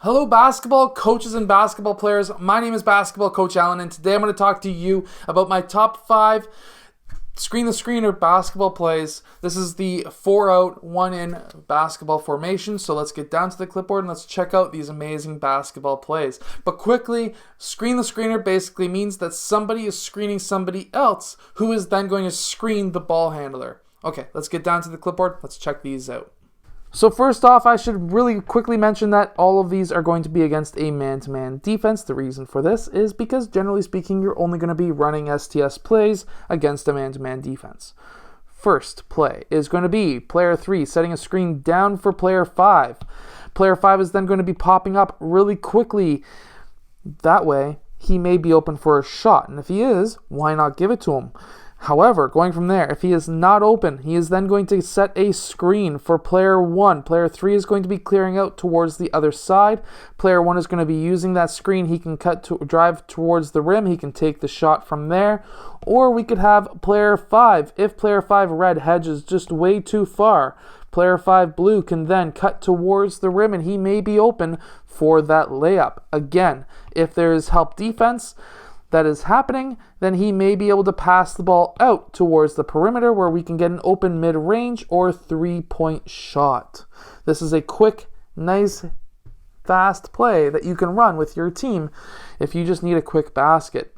Hello basketball coaches and basketball players. My name is Basketball Coach Allen, and today I'm going to talk to you about my top 5 screen-the-screener basketball plays. This is the 4-out, 1-in basketball formation, so let's get down to the clipboard and let's check out these amazing basketball plays. But quickly, screen-the-screener basically means that somebody is screening somebody else who is then going to screen the ball handler. Okay, let's get down to the clipboard. Let's check these out. So first off, I should really quickly mention that all of these are going to be against a man-to-man defense. The reason for this is because, generally speaking, you're only going to be running STS plays against a man-to-man defense. First play is going to be player 3 setting a screen down for player 5. Player 5 is then going to be popping up really quickly. That way, he may be open for a shot, and if he is, why not give it to him? However, going from there, if he is not open, he is then going to set a screen for player 1. Player 3 is going to be clearing out towards the other side. Player 1 is going to be using that screen. He can drive towards the rim. He can take the shot from there. Or we could have player 5. If player 5 red hedges just way too far, player 5 blue can then cut towards the rim and he may be open for that layup. Again, if there is help defense that is happening, then he may be able to pass the ball out towards the perimeter where we can get an open mid-range or 3-point shot. This is a quick, nice, fast play that you can run with your team if you just need a quick basket.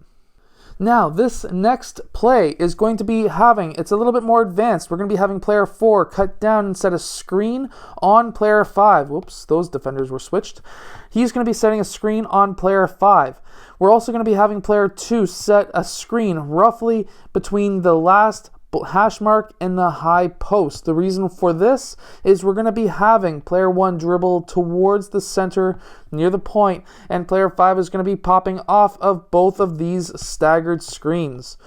Now, this next play is going to be it's a little bit more advanced. We're going to be having player 4 cut down and set a screen on player 5. Whoops, those defenders were switched. He's going to be setting a screen on player 5. We're also going to be having player 2 set a screen roughly between the last hash mark and the high post. The reason for this is we're going to be having player 1 dribble towards the center near the point, and player 5 is going to be popping off of both of these staggered screens.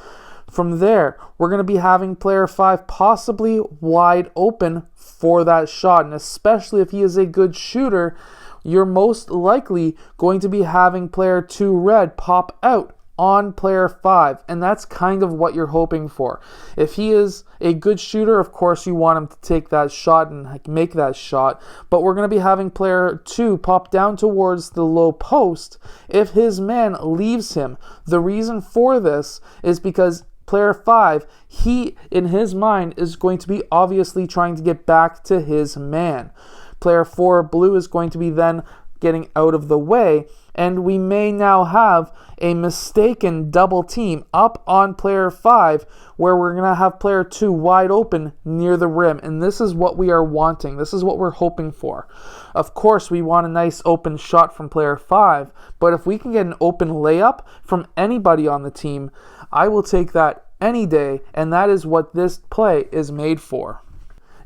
From there, we're going to be having player 5 possibly wide open for that shot, and especially if he is a good shooter, you're most likely going to be having player 2 red pop out on player 5, and that's kind of what you're hoping for. If he is a good shooter, of course you want him to take that shot and make that shot, but we're going to be having player 2 pop down towards the low post if his man leaves him. The reason for this is because player 5, he in his mind is going to be obviously trying to get back to his man. Player 4 blue is going to be then getting out of the way, and we may now have a mistaken double team up on player 5 where we're going to have player 2 wide open near the rim, and this is what we are wanting. This is what we're hoping for. Of course, we want a nice open shot from player 5, but if we can get an open layup from anybody on the team, I will take that any day, and that is what this play is made for.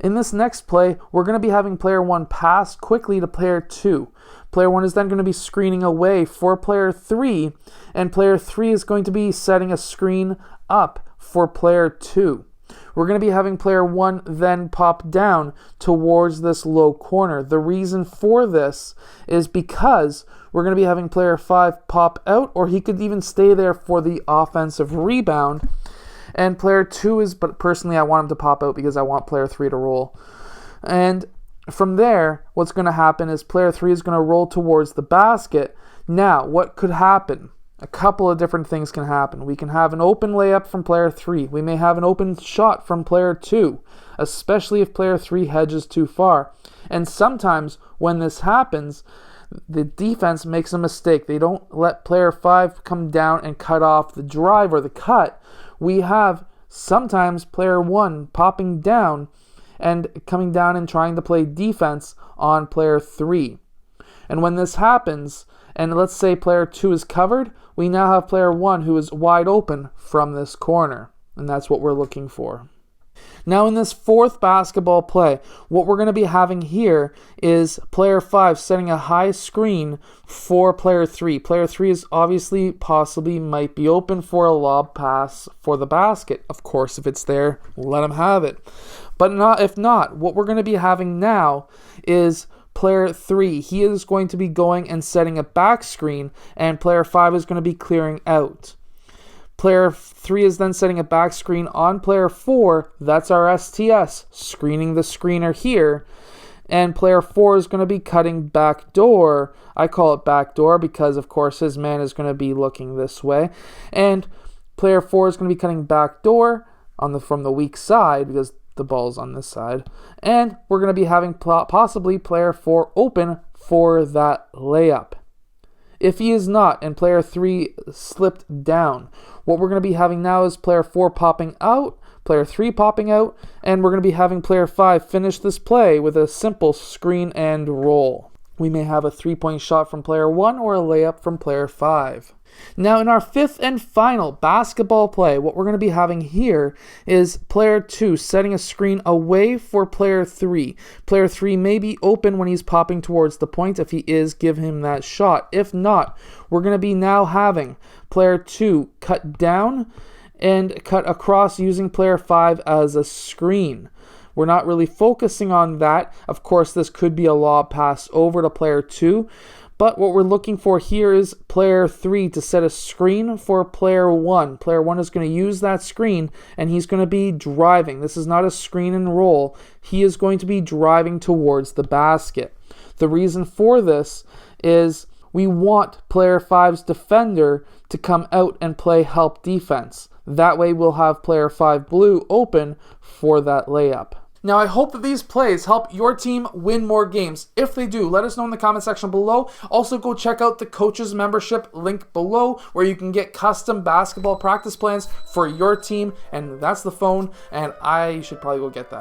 In this next play, we're going to be having player 1 pass quickly to player 2. Player 1 is then going to be screening away for player 3, and player 3 is going to be setting a screen up for player 2. We're going to be having player 1 then pop down towards this low corner. The reason for this is because we're going to be having player 5 pop out, or he could even stay there for the offensive rebound. And player 2 but personally I want him to pop out because I want player 3 to roll. And from there, what's going to happen is player 3 is going to roll towards the basket. Now, what could happen? A couple of different things can happen. We can have an open layup from player 3. We may have an open shot from player 2, especially if player 3 hedges too far. And sometimes when this happens, the defense makes a mistake. They don't let player 5 come down and cut off the drive or the cut. We have sometimes player 1 popping down and coming down and trying to play defense on player 3. And when this happens, and let's say player 2 is covered, we now have player 1 who is wide open from this corner. And that's what we're looking for. Now in this fourth basketball play, what we're going to be having here is player 5 setting a high screen for player 3. Player 3 is obviously possibly might be open for a lob pass for the basket. Of course, if it's there, let him have it. But if not, what we're going to be having now is player 3. He is going to be going and setting a back screen, and player 5 is going to be clearing out. Player 3 is then setting a back screen on player 4. That's our STS, screening the screener here. And player 4 is going to be cutting backdoor. I call it backdoor because, of course, his man is going to be looking this way. And player 4 is going to be cutting backdoor from the weak side because the ball's on this side. And we're going to be having possibly player 4 open for that layup. If he is not and player 3 slipped down, what we're going to be having now is player 4 popping out, player 3 popping out, and we're going to be having player 5 finish this play with a simple screen and roll. We may have a 3-point shot from player 1 or a layup from player 5. Now in our fifth and final basketball play, what we're going to be having here is player 2 setting a screen away for player 3. Player 3 may be open when he's popping towards the point. If he is, give him that shot. If not, we're going to be now having player 2 cut down and cut across using player 5 as a screen. We're not really focusing on that. Of course, this could be a lob pass over to player 2. But what we're looking for here is player 3 to set a screen for player 1. Player 1 is going to use that screen, and he's going to be driving. This is not a screen and roll. He is going to be driving towards the basket. The reason for this is we want player 5's defender to come out and play help defense. That way we'll have player 5 blue open for that layup. Now, I hope that these plays help your team win more games. If they do, let us know in the comment section below. Also, go check out the coaches membership link below where you can get custom basketball practice plans for your team. And that's the phone, and I should probably go get that.